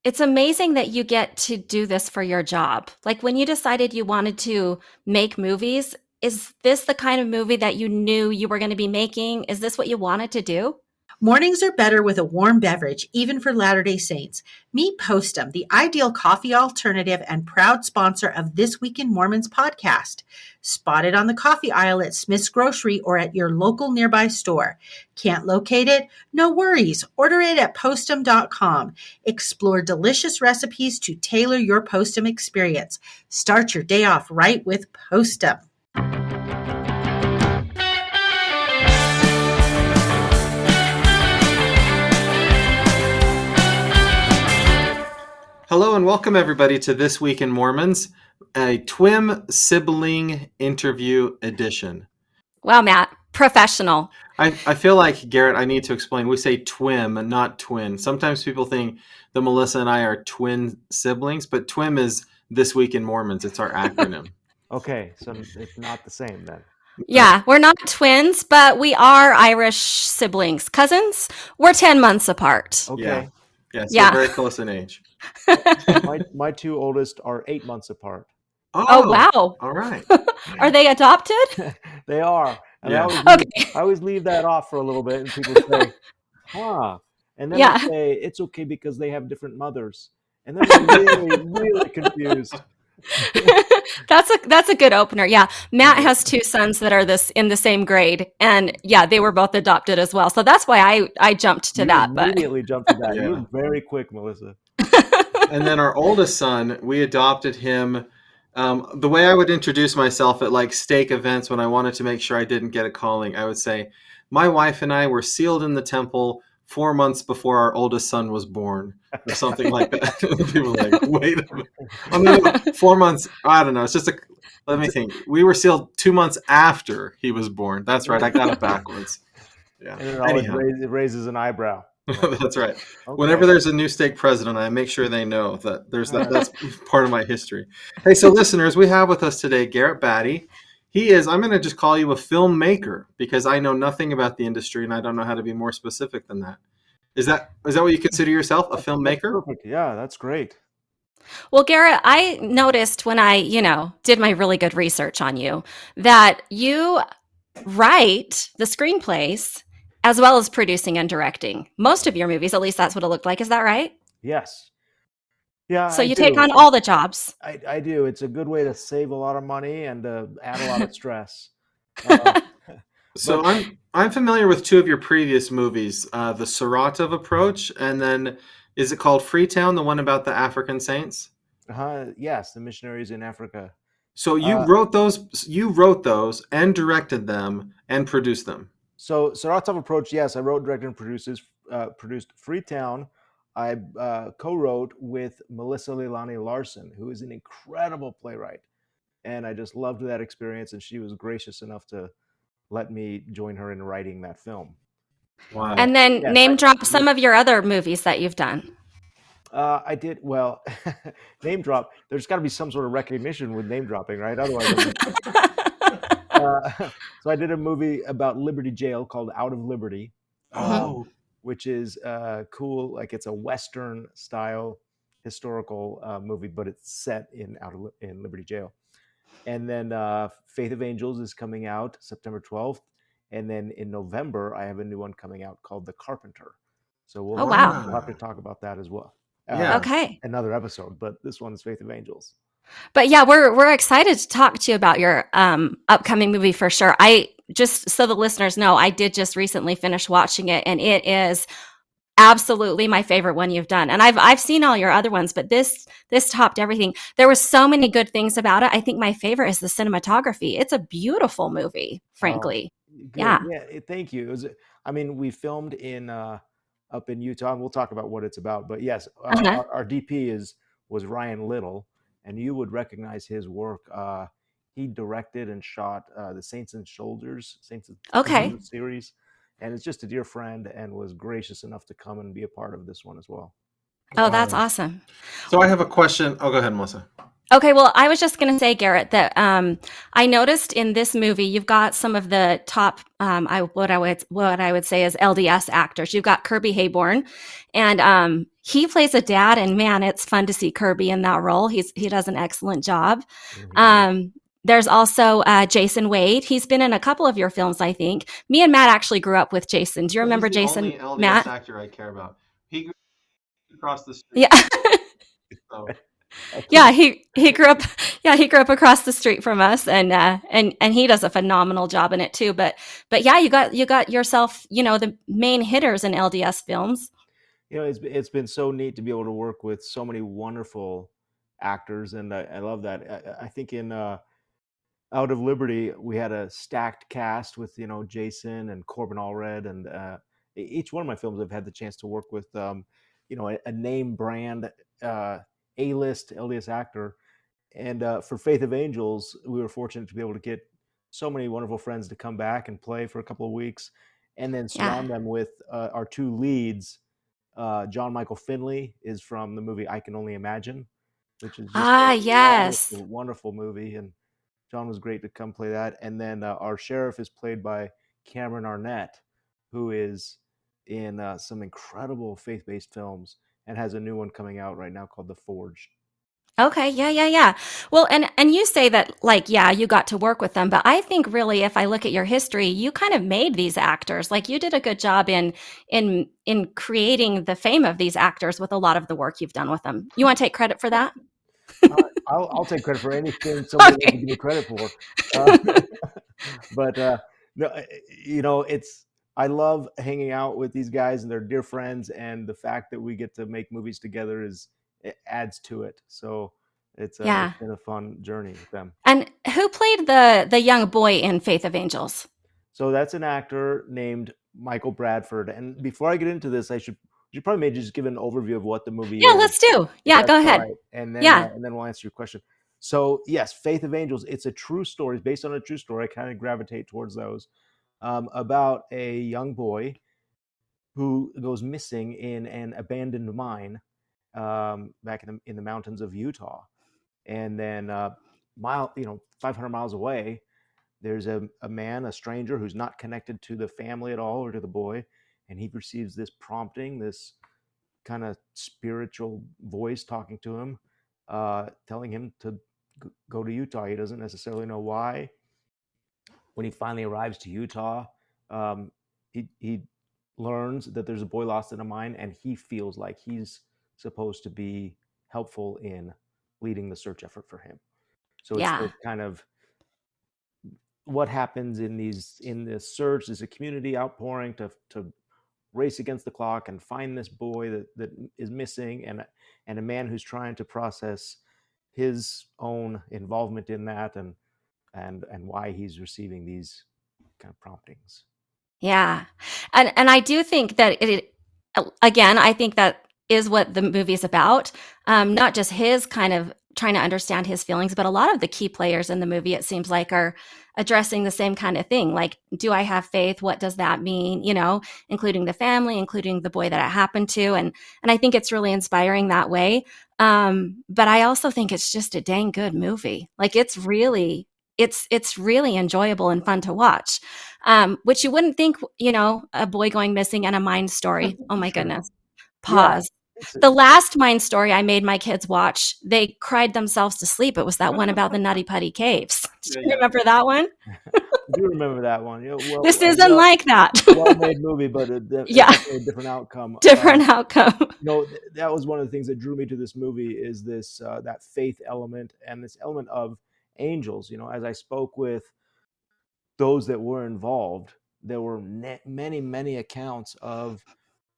It's amazing that you get to do this for your job. Like when you decided you wanted to make movies, is this the kind of movie that you knew you were going to be making? Is this what you wanted to do? Mornings are better with a warm beverage, even for Latter-day Saints. Meet Postum, the ideal coffee alternative and proud sponsor of This Week in Mormons podcast. Spot it on the coffee aisle at Smith's Grocery or at your local nearby store. Can't locate it? No worries. Order it at postum.com. Explore delicious recipes to tailor your Postum experience. Start your day off right with Postum. Hello and welcome everybody to This Week in Mormons, a twin sibling interview edition. Wow, Matt, professional. I feel like, Garrett, I need to explain. We say twim, not twin. Sometimes people think that Melissa and I are twin siblings, but twim is This Week in Mormons. It's our acronym. Okay, so it's not the same then. Yeah, we're not twins, but we are Irish siblings. Cousins? We're 10 months apart. Okay. Yeah, so Yeah. we're very close in age. My two oldest are 8 months apart. Oh, wow. All right. Are they adopted? They are. And Yeah. I always leave that off for a little bit, and people say, huh. And then Yeah. they say, it's okay because they have different mothers. And then they're really, really confused. That's a good opener. Yeah. Matt has two sons that are in the same grade. And yeah, they were both adopted as well. So that's why I jumped to You that. But immediately jumped to that. Yeah. You were very quick, Melissa. And then our oldest son, we adopted him. The way I would introduce myself at like stake events when I wanted to make sure I didn't get a calling, I would say, my wife and I were sealed in the temple 4 months before our oldest son was born, or something like that. People are like, wait a minute. Oh, no, 4 months. I don't know. It's just let me think. We were sealed 2 months after he was born. That's right. I got it backwards. Yeah. And it always raises an eyebrow. That's right. Okay. Whenever there's a new stake president, I make sure they know that that's part of my history. Hey, so listeners, we have with us today Garrett Batty. He is, I'm going to just call you a filmmaker because I know nothing about the industry and I don't know how to be more specific than that. Is that what you consider yourself, a filmmaker? Perfect. Yeah, that's great. well, Garrett, I noticed when I, did my really good research on you that you write the screenplays as well as producing and directing most of your movies. At least that's what it looked like. Is that right? Yes. Yeah. So I you do. take on all the jobs. I do. It's a good way to save a lot of money and add a lot of stress. So I'm familiar with two of your previous movies, the Saratov Approach, and then is it called Freetown, the one about the African saints? Yes, the missionaries in Africa. So you wrote those and directed them and produced them. So Saratov Approach, yes, I wrote, directed, and produced Freetown. I co-wrote with Melissa Leilani Larson, who is an incredible playwright. And I just loved that experience, and she was gracious enough to let me join her in writing that film. Wow. And then Yes, drop some of your other movies that you've done. I did, well, name drop. There's got to be some sort of recognition with name dropping, right? Otherwise, so I did a movie about Liberty Jail called Out of Liberty. Oh. Which is cool. Like it's a Western style historical movie, but it's set in Liberty Jail. And then Faith of Angels is coming out September 12th. And then in November, I have a new one coming out called The Carpenter. So we'll have to talk about that as well. Yeah. Okay. Another episode, but this one is Faith of Angels. But yeah, we're excited to talk to you about your upcoming movie for sure. I just so the listeners know, I did just recently finish watching it, and it is absolutely my favorite one you've done. And I've seen all your other ones, but this topped everything. There were so many good things about it. I think my favorite is the cinematography. It's a beautiful movie, frankly. Yeah. Thank you. We filmed in up in Utah, and we'll talk about what it's about. But yes, our DP was Ryan Little. And you would recognize his work. He directed and shot the Saints and Soldiers series. And it's just a dear friend and was gracious enough to come and be a part of this one as well. Oh, that's awesome. So I have a question. Oh, go ahead, Melissa. Okay, well, I was just going to say, Garrett, that I noticed in this movie you've got some of the top, what I would say is LDS actors. You've got Kirby Hayborn, and he plays a dad, and man, it's fun to see Kirby in that role. He does an excellent job. Yeah. There's also Jason Wade. He's been in a couple of your films, I think. Me and Matt actually grew up with Jason. Do you remember He's the Jason, only LDS Matt? actor I care about. He grew across the street. Yeah. So. Yeah, he grew up. Yeah, he grew up across the street from us, and he does a phenomenal job in it too. But yeah, you got yourself, the main hitters in LDS films. It's been so neat to be able to work with so many wonderful actors, and I love that. I think in Out of Liberty we had a stacked cast with Jason and Corbin Allred, and each one of my films I've had the chance to work with a name brand A-list LDS actor. And for Faith of Angels, we were fortunate to be able to get so many wonderful friends to come back and play for a couple of weeks, and then Yeah. surround them with our two leads. John Michael Finley is from the movie I Can Only Imagine, which is just a Yes. wonderful, wonderful movie. And John was great to come play that. And then our sheriff is played by Cameron Arnett, who is in some incredible faith-based films and has a new one coming out right now called The Forge. Okay, yeah. Well, and you say that, like, yeah, you got to work with them, but I think really, if I look at your history, you kind of made these actors. Like, you did a good job in creating the fame of these actors with a lot of the work you've done with them. You want to take credit for that? I'll take credit for anything somebody wants to Okay. give me credit for. Uh, but no, I love hanging out with these guys, and they're dear friends, and the fact that we get to make movies together it adds to it. So it's Yeah. been a fun journey with them. And who played the young boy in Faith of Angels? So that's an actor named Michael Bradford. And before I get into this, you probably maybe just give an overview of what the movie Yeah, is, let's do. if Yeah, that's go all ahead. right, Yeah. and then we'll answer your question. So yes, Faith of Angels. It's a true story. It's based on a true story. I kind of gravitate towards those, about a young boy who goes missing in an abandoned mine, back in the mountains of Utah, and then 500 miles away, there's a man, a stranger who's not connected to the family at all or to the boy, and he receives this prompting, this kind of spiritual voice talking to him, telling him to go to Utah. He doesn't necessarily know why. When he finally arrives to Utah, um, he learns that there's a boy lost in a mine, and he feels like he's supposed to be helpful in leading the search effort for him. So it's Yeah. this kind of what happens in this search. There's a community outpouring to race against the clock and find this boy that is missing, and a man who's trying to process his own involvement in that, and why he's receiving these kind of promptings. Yeah. And I do think that again, I think that is what the movie is about. Not just his kind of trying to understand his feelings, but a lot of the key players in the movie, it seems like, are addressing the same kind of thing. Like, do I have faith? What does that mean? Including the family, including the boy that it happened to. And I think it's really inspiring that way. But I also think it's just a dang good movie. Like, it's really enjoyable and fun to watch. Which you wouldn't think, a boy going missing and a mine story. Oh my Sure. goodness. Yeah. Pause. The last mine story I made my kids watch, they cried themselves to sleep. It was that one about the Nutty Putty Caves. Do you remember that one? I do remember that one. Yeah, This isn't like that. well-made movie, but Yeah. definitely a different outcome. Different outcome. That was one of the things that drew me to this movie, is this that faith element, and this element of angels. As I spoke with those that were involved, there were many, many accounts of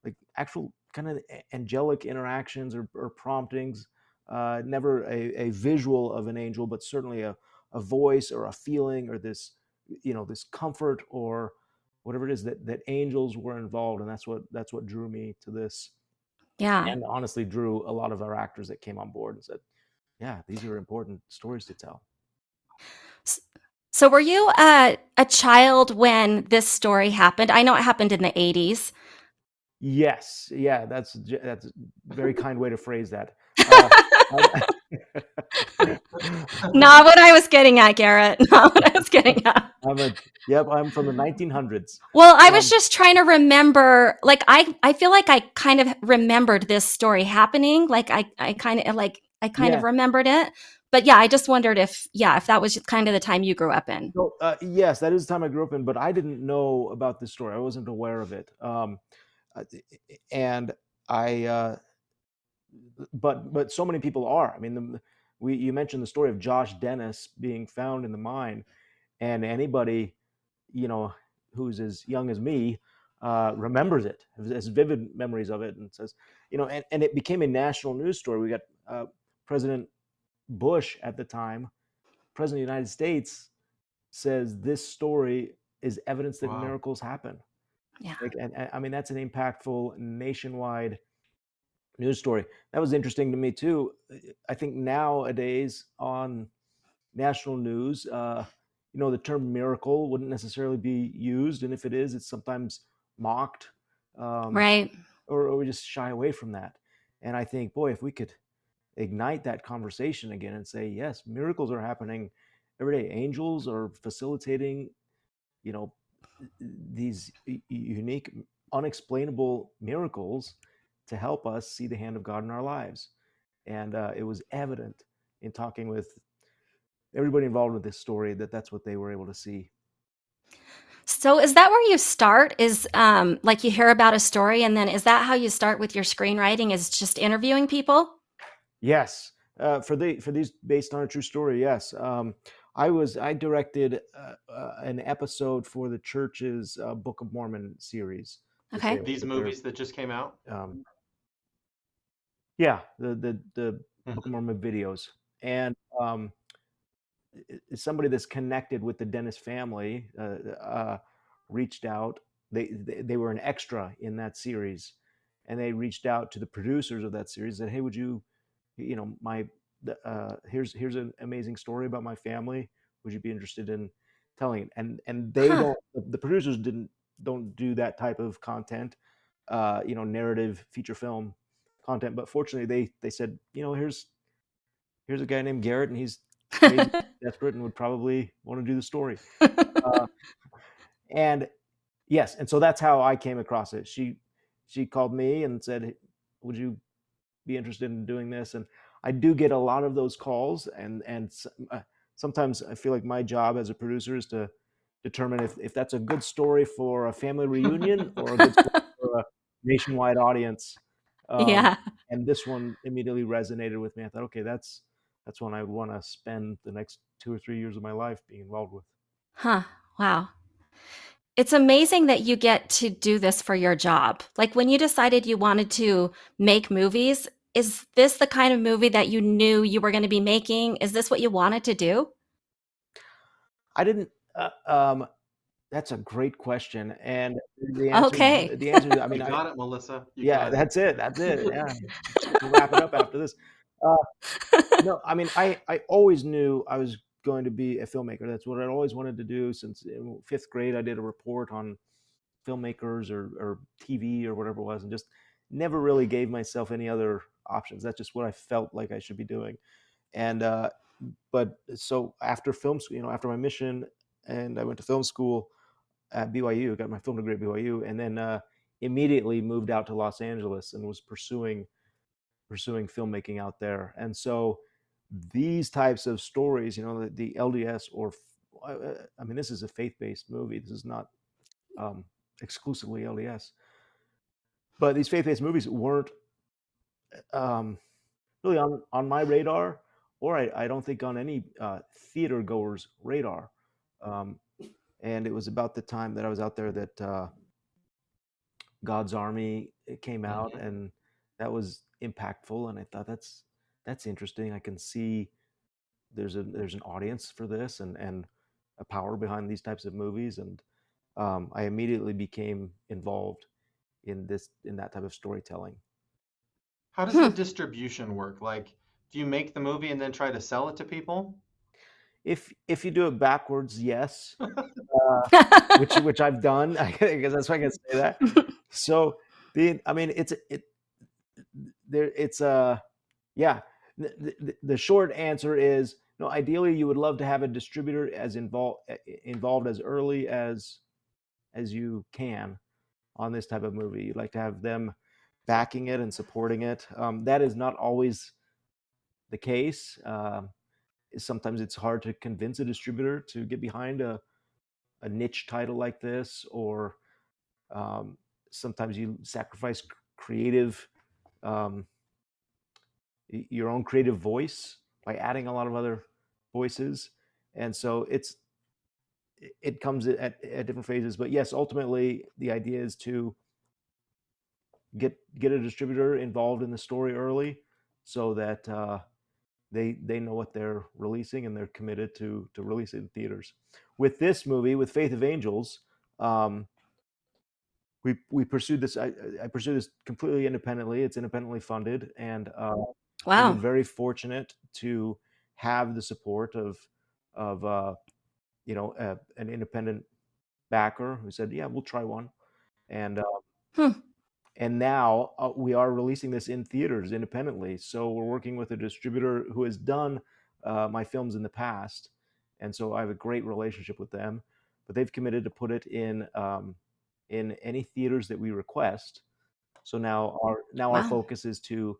like actual kind of angelic interactions or promptings. Never a visual of an angel, but certainly a voice or a feeling, or this comfort or whatever it is, that angels were involved. And that's what drew me to this, Yeah. and honestly drew a lot of our actors that came on board and said, yeah, these are important stories to tell. So were you a child when this story happened? I know it happened in the 80s. Yes, yeah, that's a very kind way to phrase that. Uh, Not what I was getting at, Garrett. Not what I was getting at. I'm from the 1900s. Well, I was just trying to remember, like, I feel like I kind of remembered this story happening. Like I kind of remembered it. But yeah, I just wondered if that was kind of the time you grew up in. So, yes, that is the time I grew up in, but I didn't know about this story. I wasn't aware of it. And I, but so many people are. I mean, you mentioned the story of Josh Dennis being found in the mine, and anybody, who's as young as me, remembers it, has vivid memories of it, and says, and it became a national news story. We got President Bush at the time, President of the United States, says this story is evidence that miracles happen. Yeah. And I mean, that's an impactful nationwide news story. That was interesting to me too. I think nowadays on national news, the term miracle wouldn't necessarily be used, and if it is, it's sometimes mocked, right, or we just shy away from that. And I think, boy, if we could ignite that conversation again and say, yes, miracles are happening every day. Angels are facilitating, these unique, unexplainable miracles to help us see the hand of God in our lives. And it was evident in talking with everybody involved with this story that that's what they were able to see. So is that where you start? Is like you hear about a story, and then is that how you start with your screenwriting? Is just interviewing people? Yes, for these based on a true story. Yes, I directed an episode for the church's Book of Mormon series. Okay. These movies that just came out. Yeah, the Book of Mormon videos, and somebody that's connected with the Dennis family reached out. They were an extra in that series, and they reached out to the producers of that series. Said, "Hey, would you, here's an amazing story about my family. Would you be interested in telling it?" And they don't. The producers don't do that type of content, narrative feature film content. But fortunately, they said, here's a guy named Garrett, and he's crazy, desperate, and would probably want to do the story. And yes, and so that's how I came across it. She called me and said, "Would you be interested in doing this?" And I do get a lot of those calls, and sometimes I feel like my job as a producer is to determine if that's a good story for a family reunion or a good story for a nationwide audience. Yeah. And this one immediately resonated with me. I thought, okay, that's one I would want to spend the next 2 or 3 years of my life being involved with. Huh. Wow. It's amazing that you get to do this for your job. Like when you decided you wanted to make movies, is this the kind of movie that you knew you were going to be making? Is this what you wanted to do? I didn't. That's a great question, and Okay. the answer. I mean, You got it, Melissa. Yeah, that's it. Yeah, we'll wrap it up after this. No, I mean, I always knew I was going to be a filmmaker. That's what I always wanted to do. Since in 5th grade, I did a report on filmmakers or TV or whatever it was, and just never really gave myself any other options. That's just what I felt like I should be doing. And but so after film school, after my mission, and I went to film school at BYU, got my film degree at BYU, and then immediately moved out to Los Angeles and was pursuing filmmaking out there. And so these types of stories, the LDS I mean, this is a faith-based movie. This is not exclusively LDS, but these faith-based movies weren't really on my radar, or I don't think on any theater goer's radar. And it was about the time that I was out there that God's Army came out, and that was impactful. And I thought that's interesting. I can see there's an audience for this, and a power behind these types of movies. And I immediately became involved in that type of storytelling. How does the distribution work? Like, do you make the movie and then try to sell it to people? If you do it backwards, yes, which I've done. I guess that's why I can say that. So I mean, it's yeah. The short answer is no. Ideally, you would love to have a distributor as involved as early as you can on this type of movie. You'd like to have them backing it and supporting it. That is not always the case. Sometimes it's hard to convince a distributor to get behind a niche title like this, or sometimes you sacrifice creative, um, your own creative voice by adding a lot of other voices, and so it comes at different phases. But yes, ultimately the idea is to get a distributor involved in the story early, so that they know what they're releasing and they're committed to release it in theaters. With this movie, with Faith of Angels, um, we pursued this. I pursued this completely independently. It's independently funded, and we've been Wow. very fortunate to have the support of an independent backer who said, "Yeah, we'll try one," and Hmm. and now we are releasing this in theaters independently. So we're working with a distributor who has done my films in the past, and so I have a great relationship with them. But they've committed to put it in any theaters that we request. So now our Wow. focus is to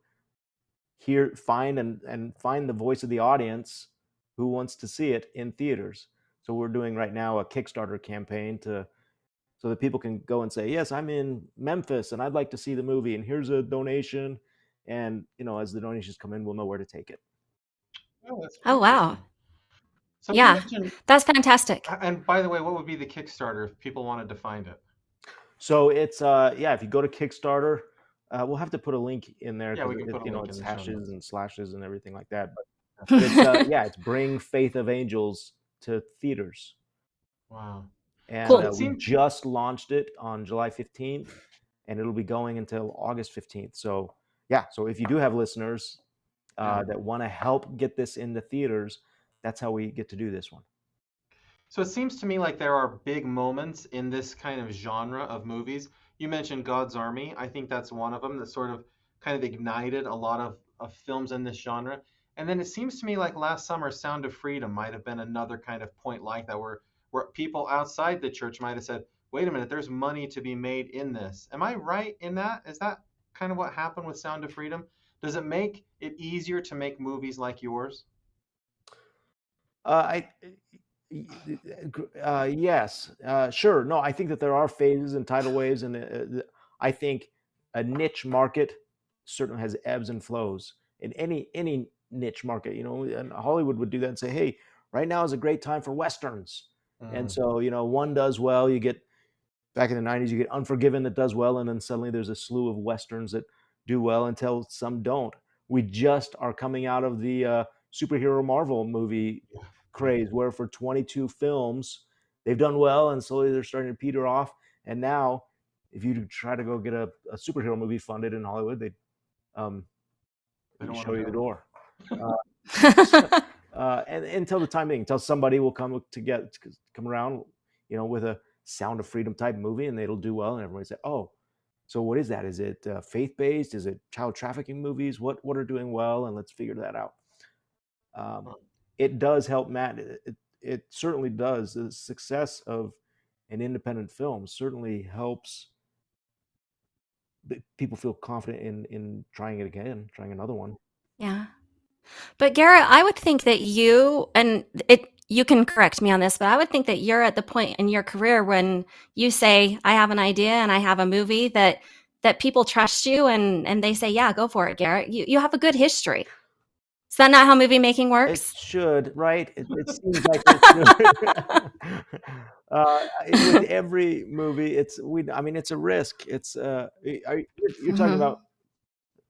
find the voice of the audience who wants to see it in theaters. So we're doing right now a Kickstarter campaign so that people can go and say, yes, I'm in Memphis and I'd like to see the movie, and here's a donation. And as the donations come in, we'll know where to take it. Oh, that's Oh, wow. interesting. So you Yeah. mentioned, That's fantastic. and by the way, what would be the Kickstarter if people wanted to find it? So it's if you go to Kickstarter, we'll have to put a link in there Yeah, because we can put a link in it's the show hashes notes. and slashes and everything like that. But it's it's Bring Faith of Angels to theaters. Wow. And So it we seems, just launched it on July 15th, and it'll be going until August 15th. So yeah, so if you do have listeners yeah. that want to help get this into theaters, that's how we get to do this one. So it seems to me like there are big moments in this kind of genre of movies. You mentioned God's Army. I think that's one of them that sort of kind of ignited a lot of films in this genre. And then it seems to me like last summer, Sound of Freedom might have been another kind of point like that, where people outside the church might have said, "Wait a minute, there's money to be made in this." Am I right in that? Is that kind of what happened with Sound of Freedom? Does it make it easier to make movies like yours? I Yes, sure. No, I think that there are phases and tidal waves, and I think a niche market certainly has ebbs and flows. In any niche market, and Hollywood would do that and say, "Hey, right now is a great time for westerns," and Mm, so one does well. You get back in the '90s, you get Unforgiven that does well, and then suddenly there's a slew of westerns that do well until some don't. We just are coming out of the superhero Marvel movie yeah, yeah. craze, where for 22 films they've done well, and slowly they're starting to peter off. And now, if you try to go get a superhero movie funded in Hollywood, they um, They don't want show to you the go. door. Uh, so, and until the time being, until somebody will come around, with a Sound of Freedom type movie, and it'll do well, and everybody say, "Oh, so what is that? Is it faith based? Is it child trafficking movies? What are doing well?" And let's figure that out. Um, it does help, Matt. It certainly does. The success of an independent film certainly helps people feel confident in trying it again, trying another one. Yeah. But Garrett, I would think that you can correct me on this, but I would think that you're at the point in your career when you say, I have an idea and I have a movie that people trust you and they say, yeah, go for it, Garrett. You have a good history. Is that not how movie making It works? should, right? It seems like it should. uh, with every movie, I mean, it's a risk. You're talking Hmm. about.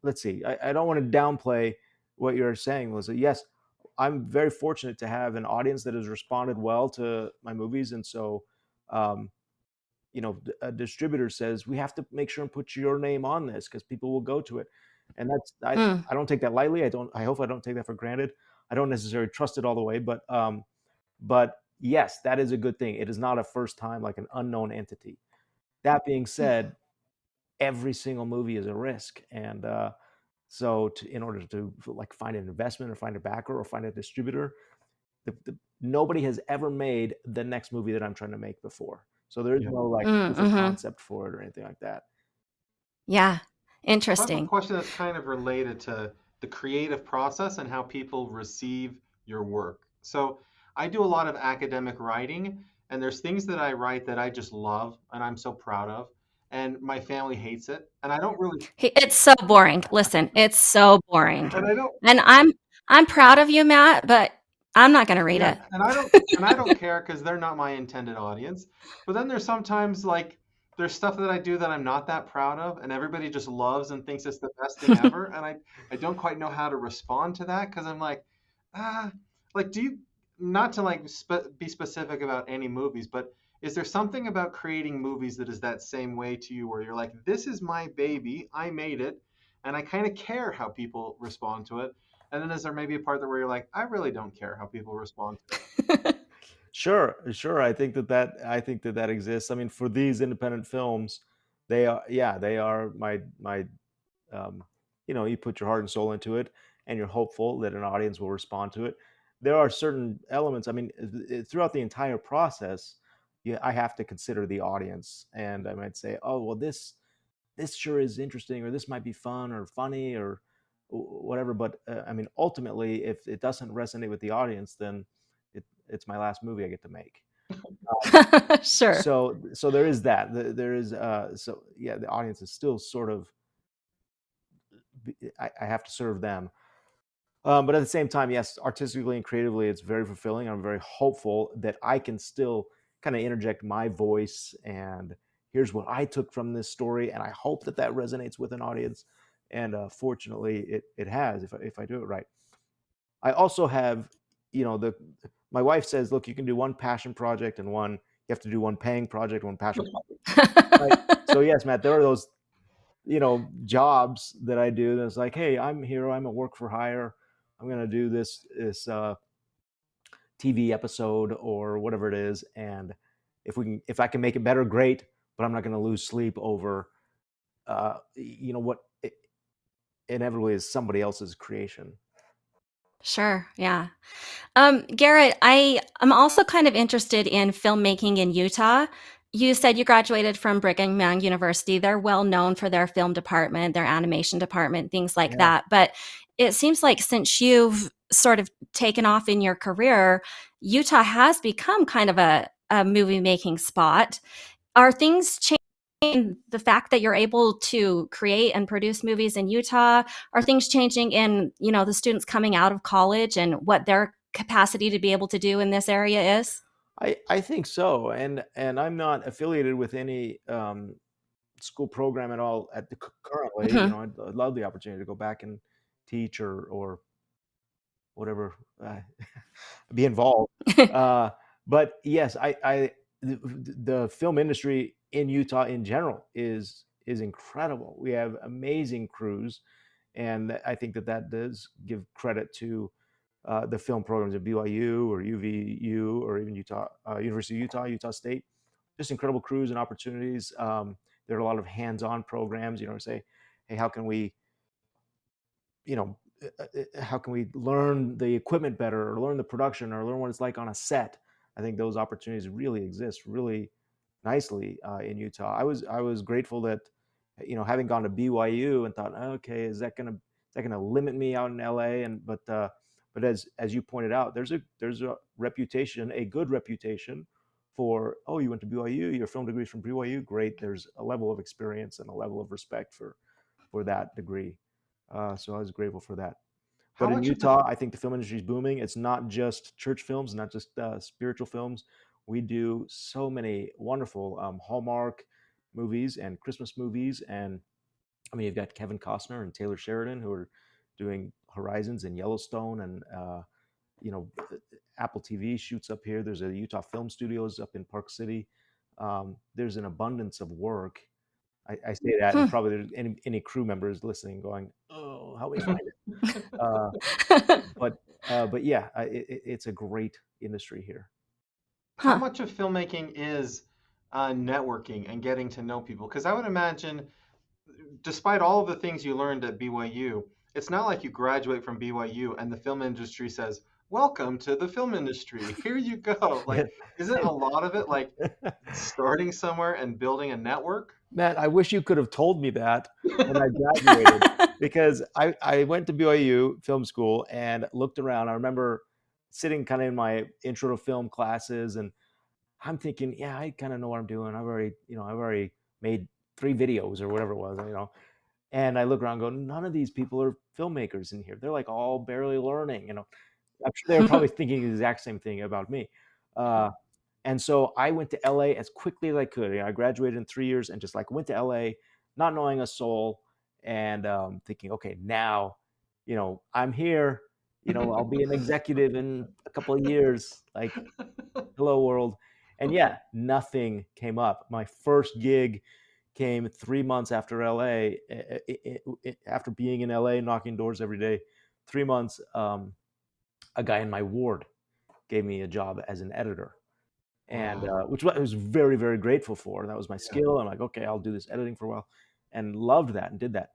Let's see. I don't want to downplay what you're saying, Melissa. Yes, I'm very fortunate to have an audience that has responded well to my movies, and so, um, a distributor says we have to make sure and put your name on this because people will go to it, and Mm. I don't take that lightly. I hope I don't take that for granted. I don't necessarily trust it all the way, but yes, that is a good thing. It is not a first time like an unknown entity. That being said, every single movie is a risk. And so in order to like find an investment or find a backer or find a distributor, nobody has ever made the next movie that I'm trying to make before. So there's no like proof of Mm-hmm. concept for it or anything like that. Yeah. So I have a Interesting. question that's kind of related to the creative process and how people receive your work. So I do a lot of academic writing, and there's things that I write that I just love and I'm so proud of, and my family hates it, and I don't really, It's so boring. Listen, it's so boring. and I don't, And I'm proud of you, Matt, but I'm not going to read yeah, it. and I don't care because they're not my intended audience. But then there's sometimes like there's stuff that I do that I'm not that proud of, and everybody just loves and thinks it's the best thing ever, and I don't quite know how to respond to that because I'm like, ah, like do you not to like be specific about any movies, but is there something about creating movies that is that same way to you where you're like, this is my baby, I made it, and I kind of care how people respond to it? And then is there maybe a part where you're like, I really don't care how people respond to it? Sure. I think that exists. I mean, for these independent films, they are, yeah, they are my um, you put your heart and soul into it, and you're hopeful that an audience will respond to it. There are certain elements. I mean, throughout the entire process, I have to consider the audience, and I might say, oh, well, this sure is interesting, or this might be fun or funny or whatever. But I mean, ultimately, if it doesn't resonate with the audience, then it's my last movie I get to make. Sure. So there is that. There is so yeah, the audience is still sort of, I have to serve them. But at the same time, yes, artistically and creatively, it's very fulfilling. I'm very hopeful that I can still kind of interject my voice and here's what I took from this story, and I hope that that resonates with an audience. And fortunately, it has if I do it right. I also have, the my wife says, look, you can do one passion project and one you have to do one paying project, one passion project. Right. So yes, Matt, there are those jobs that I do that's like, hey, I'm here, I'm a work for hire, I'm going to do this TV episode or whatever it is, and if I can make it better, great, but I'm not going to lose sleep over what inevitably is somebody else's creation. Sure. Yeah. Garrett, I am also kind of interested in filmmaking in Utah. You said you graduated from Brigham Young University. They're well known for their film department, their animation department, things like Yeah. that. But it seems like since you've sort of taken off in your career, Utah has become kind of a movie making spot. Are things changing? The fact that you're able to create and produce movies in Utah, are things changing in the students coming out of college and what their capacity to be able to do in this area is? I think so, and I'm not affiliated with any school program at all currently. Mm-hmm. I'd love the opportunity to go back and teach or whatever, be involved. Uh, but yes, the film industry in Utah in general is incredible. We have amazing crews, and I think that does give credit to the film programs at BYU or UVU or even Utah University of Utah, Utah State. Just incredible crews and opportunities. There are a lot of hands-on programs. Say, hey, you know, how can we learn the equipment better or learn the production or learn what it's like on a set? I think those opportunities really exist really nicely in Utah. I was grateful that, having gone to BYU and thought, okay, is that gonna limit me out in LA? But as you pointed out, there's a reputation, a good reputation for, oh, you went to BYU, your film degree is from BYU, great. There's a level of experience and a level of respect for that degree. So I was grateful for that. How But in much of the Utah, I think the film industry is booming. It's not just church films, not just spiritual films. We do so many wonderful Hallmark movies and Christmas movies. And I mean, you've got Kevin Costner and Taylor Sheridan who are doing Horizons and Yellowstone, and you know, Apple TV shoots up here. There's a Utah Film Studios up in Park City. There's an abundance of work. I say that, and Hmm. probably there's any crew members listening going, "Oh, help me find it." Uh, but yeah, it's a great industry here. how Huh. much of filmmaking is networking and getting to know people? Because I would imagine despite all of the things you learned at BYU, it's not like you graduate from BYU and the film industry says, "Welcome to the film industry. Here you go." Like, isn't a lot of it like starting somewhere and building a network? Matt, I wish you could have told me that when I graduated, because I went to BYU film school and looked around. I remember sitting kind of in my intro to film classes, and I'm thinking, yeah, I kind of know what I'm doing. I've already made 3 videos or whatever it was. And I look around and go, none of these people are filmmakers in here. They're like all barely learning. I'm sure they were probably thinking the exact same thing about me. And so I went to LA as quickly as I could. I graduated in 3 years and just like went to LA, not knowing a soul, and thinking, okay, now, I'm here. I'll be an executive in a couple of years. Like, hello world. And yeah, nothing came up. My first gig came 3 months after LA. After being in LA, knocking doors every day, 3 months, a guy in my ward gave me a job as an editor, and which I was very, very grateful for. That was my skill. I'm like, okay, I'll do this editing for a while, and loved that and did that.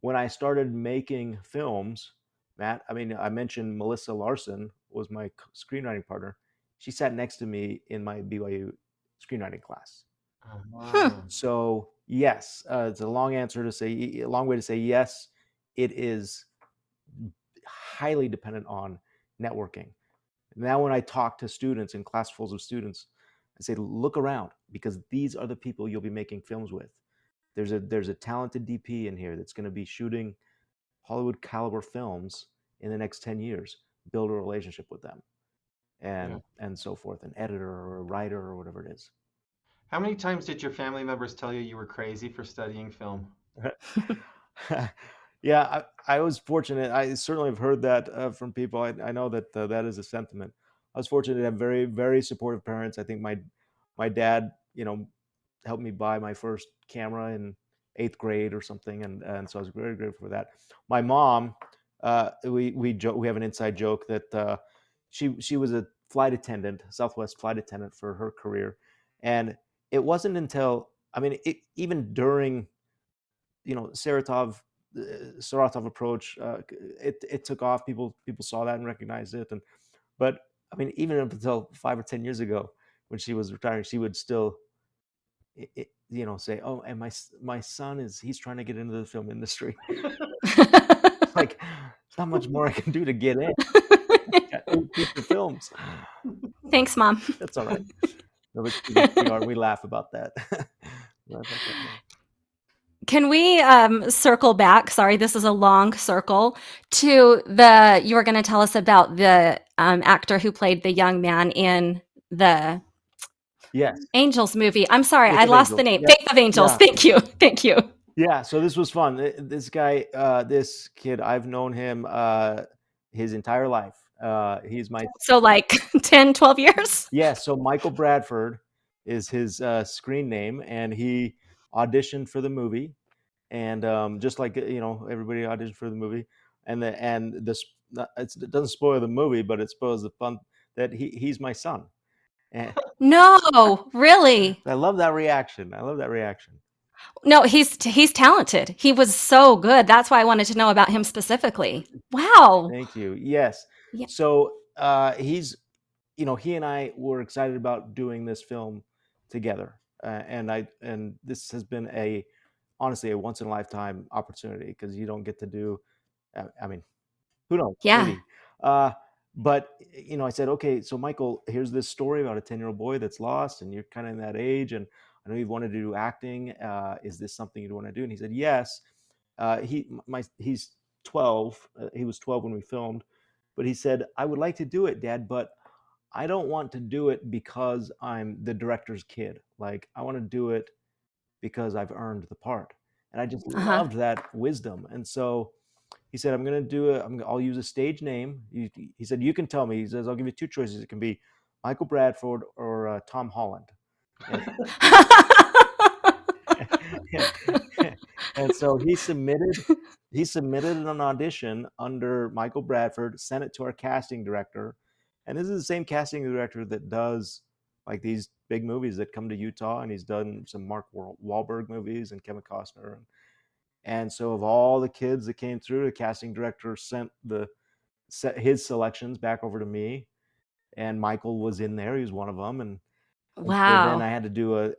When I started making films, Matt, I mean, I mentioned Melissa Larson was my screenwriting partner. She sat next to me in my BYU screenwriting class. So yes, it's a long way to say yes. It is highly dependent on networking. Now, when I talk to students in classfuls of students, I say, look around, because these are the people you'll be making films with. There's a talented DP in here that's going to be shooting Hollywood caliber films in the next 10 years. Build a relationship with them, and so forth, an editor or a writer or whatever it is. How many times did your family members tell you were crazy for studying film? Yeah, I was fortunate. I certainly have heard that from people. I know that that is a sentiment. I was fortunate to have very, very supportive parents. I think my dad, helped me buy my first camera in 8th grade or something, and so I was very grateful for that. My mom, we have an inside joke that she was a flight attendant, Southwest flight attendant for her career, and it wasn't until, I mean, even during Saratov approach, it took off. People saw that and recognized it, but I mean, even up until 5 or 10 years ago, when she was retiring, she would still say, "Oh, and my son he's trying to get into the film industry." Like, there's not much more I can do to get in. Got 8 feature films. Thanks, Mom. That's all right. No, but we laugh about that. Can we circle back? Sorry, this is a long circle to you were going to tell us about the actor who played the young man in the Angels movie. I'm sorry, I lost the name. Faith of Angels. Thank you. Thank you. Yeah, so this was fun. This guy, this kid, I've known him his entire life. He's my... So like 10, 12 years? Yeah, so Michael Bradford is his screen name, and he auditioned for the movie. And just like, everybody auditioned for the movie. And it doesn't spoil the movie, but it spoils the fun that he's my son. And no, really? I love that reaction. No, he's talented. He was so good. That's why I wanted to know about him specifically. Wow. Thank you. Yes. Yeah. So he's, he and I were excited about doing this film together, and this has been honestly a once in a lifetime opportunity, because you don't get to do. I mean, who knows? Yeah. Maybe. But I said, okay, so Michael, here's this story about a 10-year-old boy that's lost, and you're kind of in that age, and I know you've wanted to do acting. Is this something you'd want to do? And he said, yes. He's 12. He was 12 when we filmed, but he said, I would like to do it, Dad, but I don't want to do it because I'm the director's kid. Like, I want to do it because I've earned the part. And I just loved that wisdom. And so he said, I'm going to do it. I'll use a stage name. He said, you can tell me. He says, I'll give you 2 choices. It can be Michael Bradford or Tom Holland. And so he submitted an audition under Michael Bradford, sent it to our casting director. And this is the same casting director that does like these big movies that come to Utah. And he's done some Mark Wahlberg movies and Kevin Costner. And so of all the kids that came through, the casting director sent his selections back over to me, and Michael was in there. He was one of them. And so then Wow. I had to do a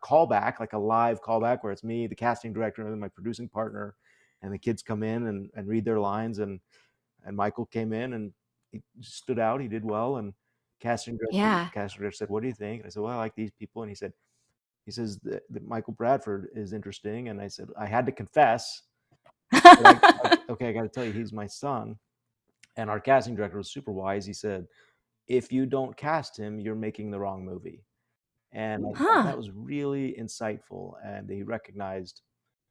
callback, like a live callback, where it's me, the casting director, and my producing partner, and the kids come in and read their lines. And Michael came in and he stood out. He did well. And Yeah. casting director said, "What do you think?" And I said, "Well, I like these people." And he says that Michael Bradford is interesting. And I said, I had to confess. Like, okay, I got to tell you, he's my son. And our casting director was super wise. He said, if you don't cast him, you're making the wrong movie. And I thought Huh. that was really insightful. And he recognized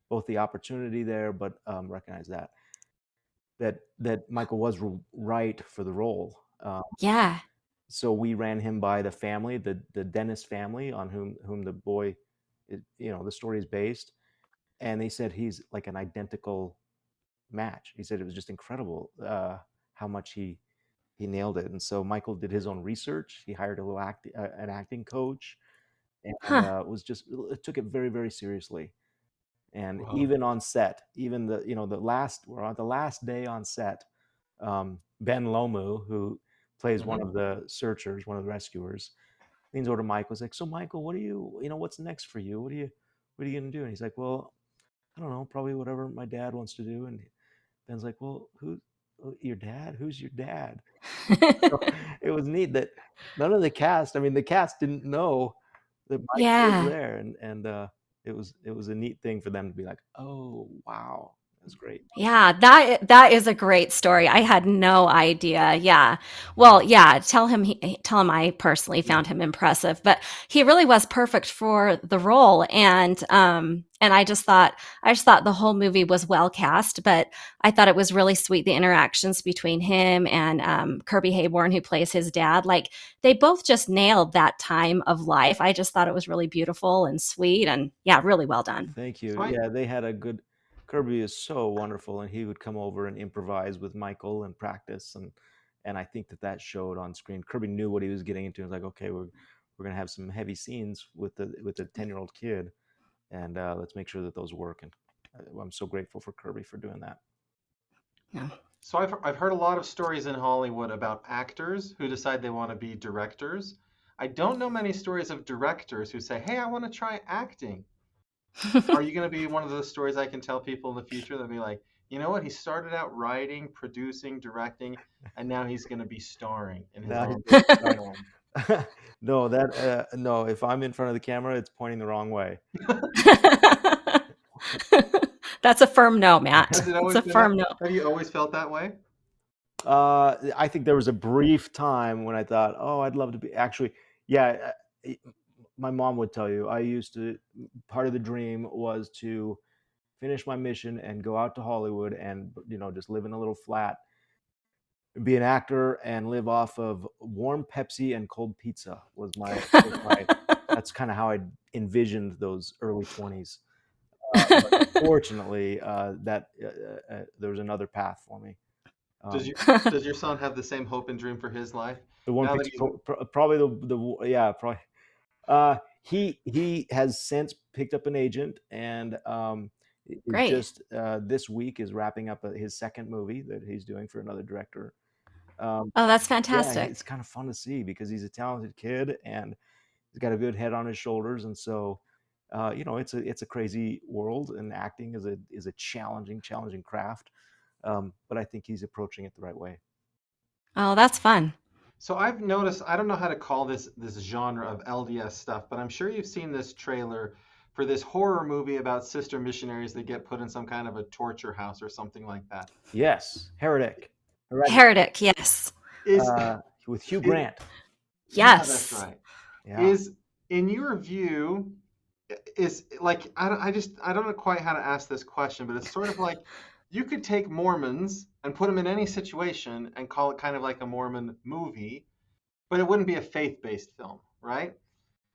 both the opportunity there, but recognized that Michael was right for the role. Yeah. So we ran him by the family, the Dennis family, on whom the boy, the story is based. And they said he's like an identical match. He said it was just incredible how much he nailed it. And so Michael did his own research. He hired an acting coach, and Huh. took it very, very seriously. And Wow. even on set, even we're on the last day on set. Ben Lomu, who plays one Mm-hmm. of the searchers, one of the rescuers, leans over to Michael. He's like, "So Michael, what's next for you? What are you gonna do?" And he's like, "Well, I don't know, probably whatever my dad wants to do." And Ben's like, "Well, your dad? Who's your dad?" So it was neat that none of the cast, I mean, the cast didn't know that Michael was Yeah. there, and it was a neat thing for them to be like, "Oh, wow, that's great." Yeah, that is a great story. I had no idea. Yeah. Well, yeah, tell him I personally Yeah. found him impressive, but he really was perfect for the role. And I just thought the whole movie was well cast, but I thought it was really sweet, the interactions between him and Kirby Hayborn, who plays his dad. Like, they both just nailed that time of life. I just thought it was really beautiful and sweet, and yeah, really well done. Thank you. So I Yeah, they had a good. Kirby is so wonderful, and he would come over and improvise with Michael and practice, and I think that showed on screen. Kirby knew what he was getting into. He was like, okay, we're gonna have some heavy scenes with the 10-year-old kid, and let's make sure that those work. And I'm so grateful for Kirby for doing that. Yeah. so I've heard a lot of stories in Hollywood about actors who decide they want to be directors. I don't know many stories of directors who say, "Hey, I want to try acting." Are you going to be one of those stories I can tell people in the future? They'll be like, you know what? He started out writing, producing, directing, and now he's going to be starring in his Now he's own going to start. film. No. If I'm in front of the camera, it's pointing the wrong way. That's a firm no, Matt. Has it It's always a been that? firm no. Have you always felt that way? I think there was a brief time when I thought, oh, I'd love to be. Actually, yeah, my mom would tell you, part of the dream was to finish my mission and go out to Hollywood and, just live in a little flat, be an actor and live off of warm Pepsi and cold pizza that's kind of how I envisioned those early 20s. But unfortunately, there was another path for me. Does Um, your does your son have the same hope and dream for his life the one now that pizza, he's probably yeah, probably. He has since picked up an agent, and is Great. just this week is wrapping up his second movie that he's doing for another director. Um, Oh, that's yeah, fantastic. it's kind of fun to see because he's a talented kid and he's got a good head on his shoulders, and so it's a crazy world, and acting is a challenging craft. But I think he's approaching it the right way. Oh, that's fun. So I've noticed, I don't know how to call this genre of LDS stuff, but I'm sure you've seen this trailer for this horror movie about sister missionaries that get put in some kind of a torture house or something like that. Yes, Heretic. Right. Heretic, yes. Is With Hugh it, Grant. yeah, that's Yes. right. Yeah. Is in your view, is like I don't know quite how to ask this question, but it's sort of like you could take Mormons and put them in any situation and call it kind of like a Mormon movie, but it wouldn't be a faith-based film, right?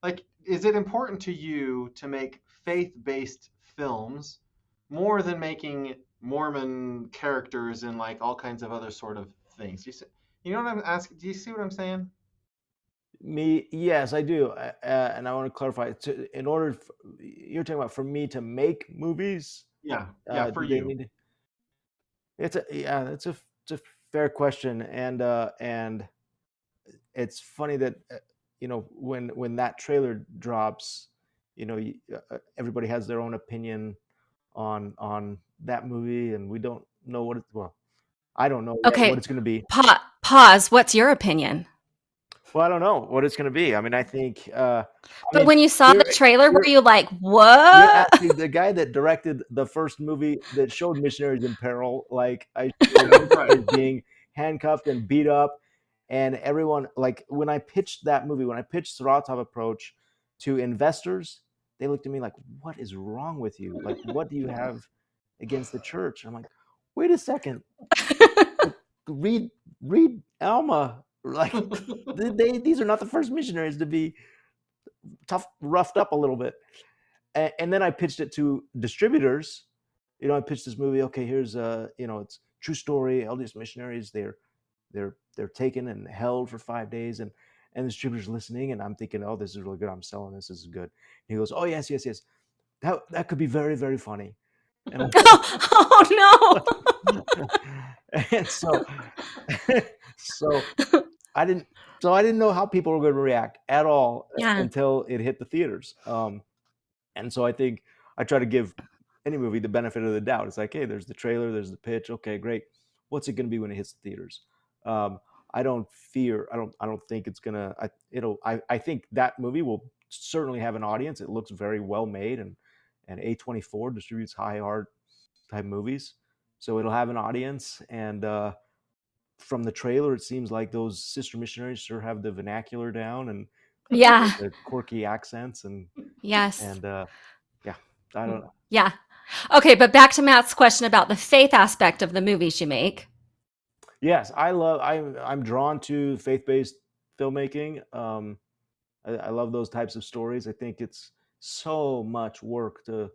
Like, is it important to you to make faith-based films more than making Mormon characters and like all kinds of other sort of things? You know what I'm asking? Do you see what I'm saying? Yes, I do, and I want to clarify. In order, you're talking about for me to make movies. Yeah, for Do they you. need to, it's a fair question, and it's funny that when that trailer drops, everybody has their own opinion on that movie, and we don't know what well, I don't know yet what Okay, it's going to be. pause. What's your opinion? Well, I don't know what it's going to be. I mean, I think I But mean when you saw the you're trailer, were you're you like, you're "What?" asking the guy that directed the first movie that showed missionaries in peril, like I showed missionaries being handcuffed and beat up, and everyone, like when I pitched that movie, when I pitched Saratov Approach to investors, they looked at me like, "What is wrong with you? Like, what do you have against the church?" And I'm like, "Wait a second, like read Alma, like these are not the first missionaries to be roughed up a little bit." And then I pitched it to distributors. I pitched this movie. Okay, here's it's true story. LDS missionaries, they're taken and held for 5 days, and the distributors listening, and I'm thinking, oh, this is really good. I'm selling this. This is good. And he goes, oh yes, yes, yes. That could be very, very funny. And Oh and so I didn't know how people were going to react at all no. Yeah. until it hit the theaters. And so I think I try to give any movie the benefit of the doubt. It's like, hey, there's the trailer, there's the pitch. Okay, great. What's it going to be when it hits the theaters? I don't fear. I don't think it's gonna. I think that movie will certainly have an audience. It looks very well made, and A24 distributes high art type movies, so it'll have an audience. And from the trailer, it seems like those sister missionaries sure have the vernacular down and Yeah. the quirky accents Yes. and yeah, I don't know. Yeah. Okay, but back to Matt's question about the faith aspect of the movies you make. Yes, I'm drawn to faith-based filmmaking. I love those types of stories. I think it's so much work to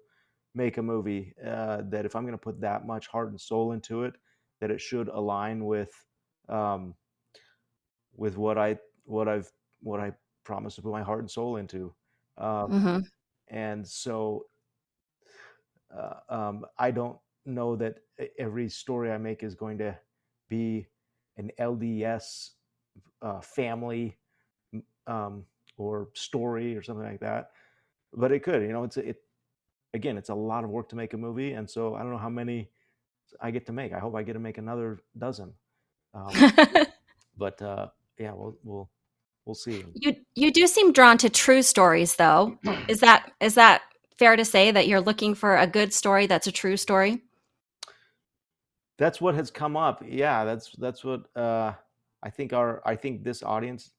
make a movie that if I'm going to put that much heart and soul into it, that it should align um, with what I promised to put my heart and soul into. Hmm. And so I don't know that every story I make is going to be an LDS family um, or story or something like that. But it could, it's a lot of work to make a movie, and so I don't know how many I get to make. I hope I get to make another dozen. Um, but yeah, we'll see. You do seem drawn to true stories, though. Is that fair to say that you're looking for a good story that's a true story? That's what has come up. Yeah, that's what I think this audience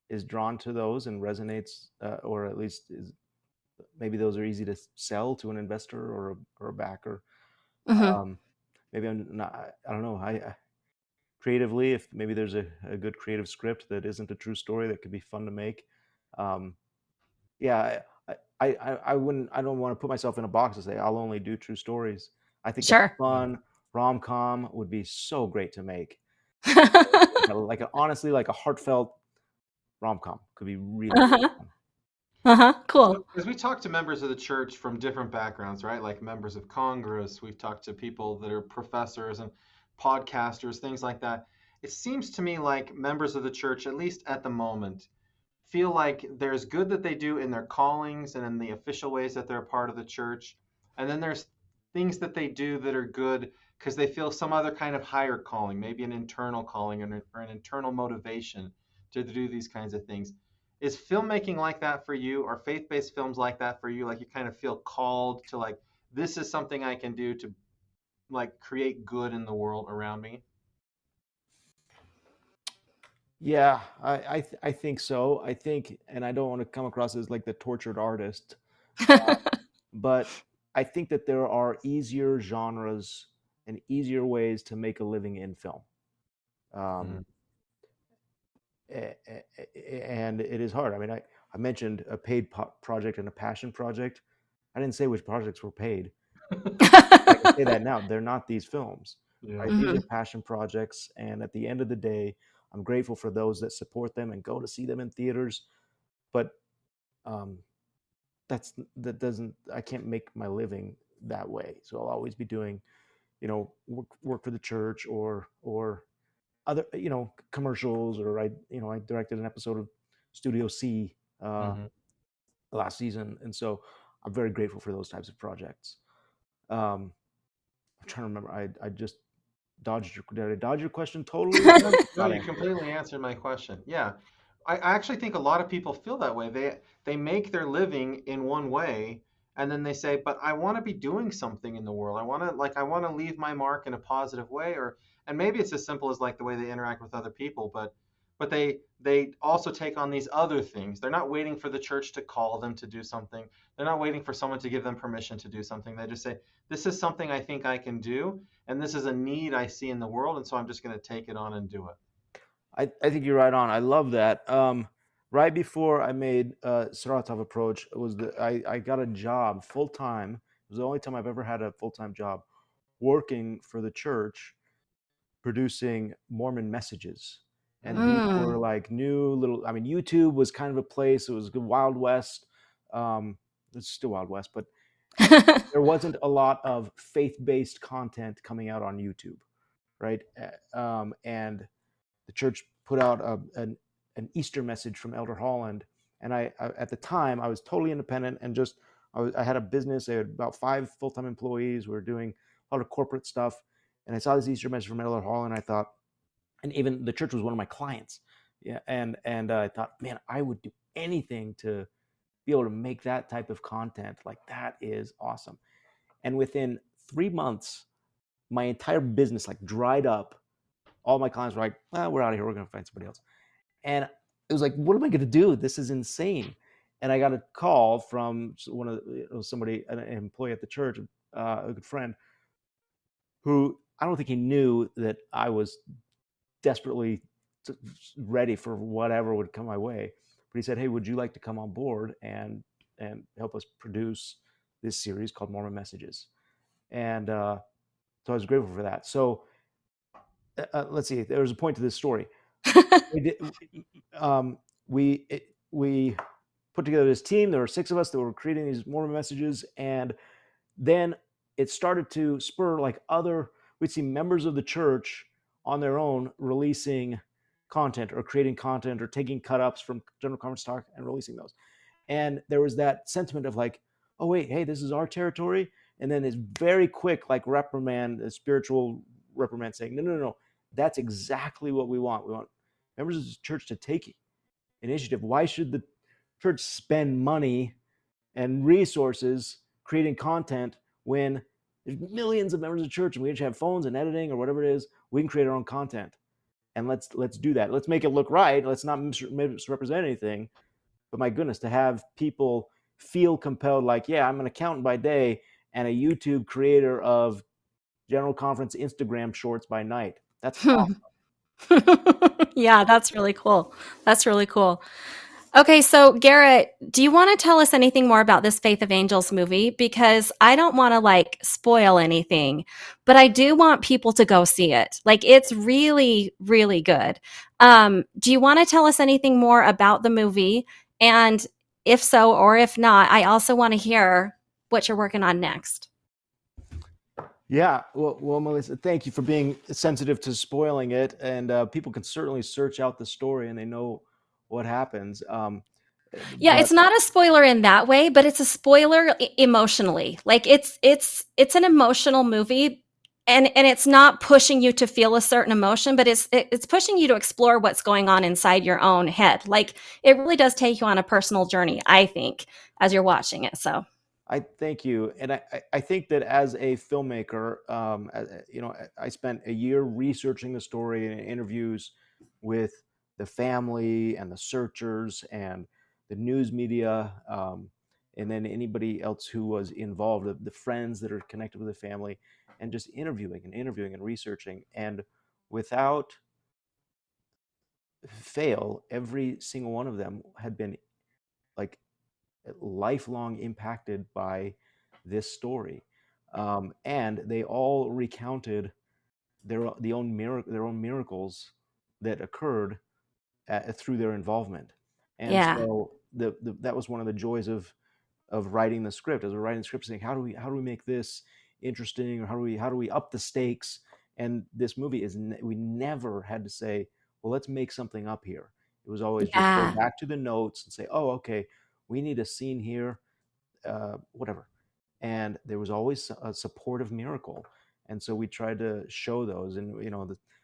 is drawn to those and resonates, or at least maybe those are easy to sell to an investor or a backer. Hmm. Um, maybe I'm not. I don't know. Creatively, if maybe there's a good creative script that isn't a true story that could be fun to make. Um, yeah, I wouldn't. I don't want to put myself in a box and say I'll only do true stories. I think a Sure. fun rom com would be so great to make. Honestly, like a heartfelt rom com could be really, really Uh-huh. fun. Uh-huh. So, Cool. as we talk to members of the church from different backgrounds, right? Like members of Congress, we've talked to people that are professors and podcasters, things like that. It seems to me like members of the church, at least at the moment, feel like there's good that they do in their callings and in the official ways that they're a part of the church. And then there's things that they do that are good because they feel some other kind of higher calling, maybe an internal calling or an internal motivation to do these kinds of things. Is filmmaking like that for you? Are faith-based films like that for you? Like you kind of feel called to like, this is something I can do to like create good in the world around me? Yeah, I think so. I think, and I don't want to come across as like the tortured artist, but I think that there are easier genres and easier ways to make a living in film. Um, Mhm. and it is hard. I mean, I mentioned a paid project and a passion project. I didn't say which projects were paid. I can say that now. They're not these films, Yeah. right? These are Hmm. passion projects, and at the end of the day, I'm grateful for those that support them and go to see them in theaters. But um, that doesn't. I can't make my living that way. So I'll always be doing, work for the church or other, commercials, or I directed an episode of Studio C Mm-hmm. last season, and so I'm very grateful for those types of projects. Um, I'm trying to remember. I just did I dodge your question totally again? No, you completely answered my question. Yeah. I actually think a lot of people feel that way. They make their living in one way, and then they say, "But I want to be doing something in the world. I want to leave my mark in a positive way." Or and maybe it's as simple as like the way they interact with other people, but they also take on these other things. They're not waiting for the church to call them to do something. They're not waiting for someone to give them permission to do something. They just say, "This is something I think I can do, and this is a need I see in the world, and so I'm just going to take it on and do it." I think you're right on. I love that. Right before I made Saratov Approach, I got a job full time. It was the only time I've ever had a full time job working for the church, producing Mormon messages. And these were Mm. like new little. I mean, YouTube was kind of a place. It was good Wild West. It's still Wild West, but there wasn't a lot of faith-based content coming out on YouTube, right? And the church put out an Easter message from Elder Holland, and I at the time I was totally independent and just I had a business. I had about 5 full-time employees. We were doing a lot of corporate stuff, and I saw this Easter message from Elder Holland. And I thought, and even the church was one of my clients, yeah, and I thought, man, I would do anything to be able to make that type of content. Like, that is awesome. And within 3 months, my entire business like dried up. All my clients were like, we're out of here. We're going to find somebody else. And it was like, what am I going to do? This is insane. And I got a call from somebody, an employee at the church, a good friend, who I don't think he knew that I was desperately ready for whatever would come my way. But he said, hey, would you like to come on board and help us produce this series called Mormon Messages? And so I was grateful for that. So let's see. There was a point to this story. We did, we put together this team. There were 6 of us that were creating these Mormon messages, and then it started to spur like we'd see members of the church on their own releasing content or creating content or taking cut ups from general conference talk and releasing those. And there was that sentiment of like, oh wait, hey, this is our territory. And then this very quick like reprimand, a spiritual reprimand saying, no, that's exactly what we want. We want members of the church to take initiative. Why should the church spend money and resources creating content when there's millions of members of the church and we just have phones and editing or whatever it is? We can create our own content, and let's do that. Let's make it look right. Let's not misrepresent anything. But my goodness, to have people feel compelled, like, yeah, I'm an accountant by day and a YouTube creator of general conference Instagram shorts by night. That's awesome. Yeah, that's really cool. That's really cool. Okay, so Garrett, do you want to tell us anything more about this Faith of Angels movie? Because I don't want to like spoil anything, but I do want people to go see it. Like, it's really, really good. Do you want to tell us anything more about the movie? And if so, or if not, I also want to hear what you're working on next. Yeah, well, Melissa, thank you for being sensitive to spoiling it. And people can certainly search out the story and they know what happens. Yeah, But it's not a spoiler in that way, but it's a spoiler emotionally. Like, it's an emotional movie, and it's not pushing you to feel a certain emotion, but it's pushing you to explore what's going on inside your own head. Like, it really does take you on a personal journey, I think, as you're watching it. So I thank you, and I think that as a filmmaker, I spent a year researching the story and interviews with the family and the searchers and the news media, and then anybody else who was involved, the friends that are connected with the family, and just interviewing and researching, and without fail, every single one of them had been like lifelong impacted by this story, and they all recounted their own miracles that occurred through their involvement. And yeah. so that was one of the joys of writing the script. As we're writing the script, saying how do we make this interesting, or how do we up the stakes? And this movie we never had to say, well, let's make something up here. It was always just go Yeah. back to the notes and say, oh, okay, we need a scene here, whatever. And there was always a supportive miracle. And so we tried to show those. And,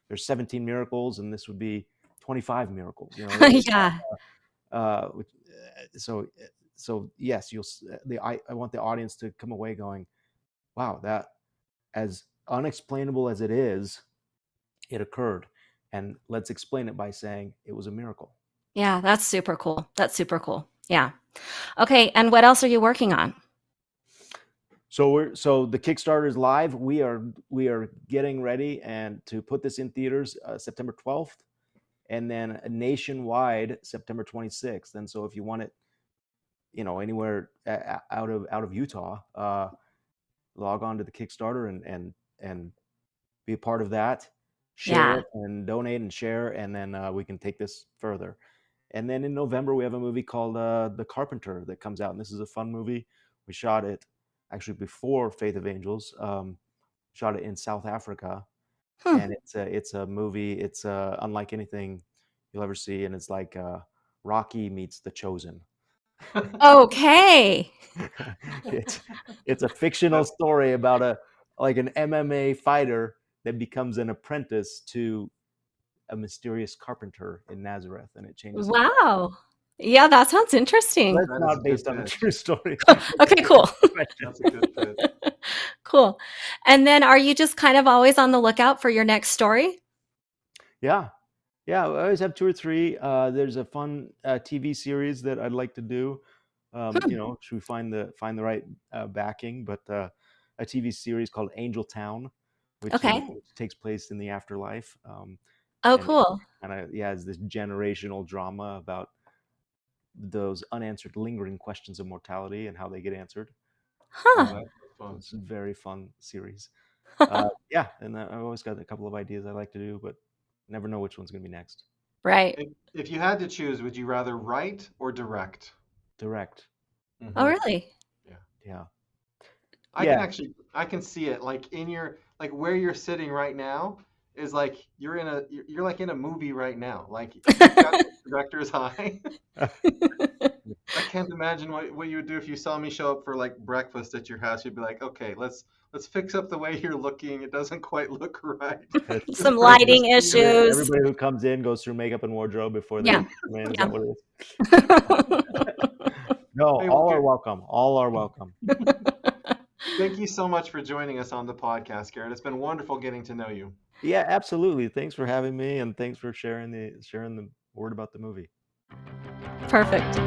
there's 17 miracles, and this would be 25 miracles. Yeah. So yes, I want the audience to come away going, wow, that, as unexplainable as it is, it occurred. And let's explain it by saying it was a miracle. Yeah, that's super cool. That's super cool. Yeah. Okay, and what else are you working on? So the Kickstarter is live. We are getting ready and to put this in theaters September 12th, and then nationwide September 26th. And so if you want it, anywhere out of Utah, log on to the Kickstarter and be a part of that. Share and donate and share, and then we can take this further. And then in November we have a movie called The Carpenter that comes out, and this is a fun movie. We shot it actually before Faith of Angels. Shot it in South Africa, and it's a movie. It's unlike anything you'll ever see, and it's like Rocky meets The Chosen. Okay. It's a fictional story about an MMA fighter that becomes an apprentice to a mysterious carpenter in Nazareth, and it changes. Wow. Yeah, that sounds interesting. That's not based on a true story. Okay, cool. That's a good fit. Cool. And then are you just kind of always on the lookout for your next story? Yeah. I always have 2 or 3. There's a fun TV series that I'd like to do. Should we find the right backing? But a TV series called Angel Town, which takes place in the afterlife. Cool. And it's this generational drama about those unanswered, lingering questions of mortality and how they get answered. It's a very fun series. And I've always got a couple of ideas I like to do, but never know which one's going to be next. Right. If you had to choose, would you rather write or direct? Direct. Mm-hmm. Oh, really? Yeah. I can see it like in your, like where you're sitting right now is like you're like in a movie right now. Like you've got the director's eye. I can't imagine what you would do if you saw me show up for like breakfast at your house. You'd be like, okay, let's fix up the way you're looking. It doesn't quite look right. Some lighting issues. Everybody who comes in goes through makeup and wardrobe before they come in. Is that what it is? No, all are welcome. All are welcome. Thank you so much for joining us on the podcast, Garrett. It's been wonderful getting to know you. Yeah, absolutely. Thanks for having me, and thanks for sharing the word about the movie. Perfect.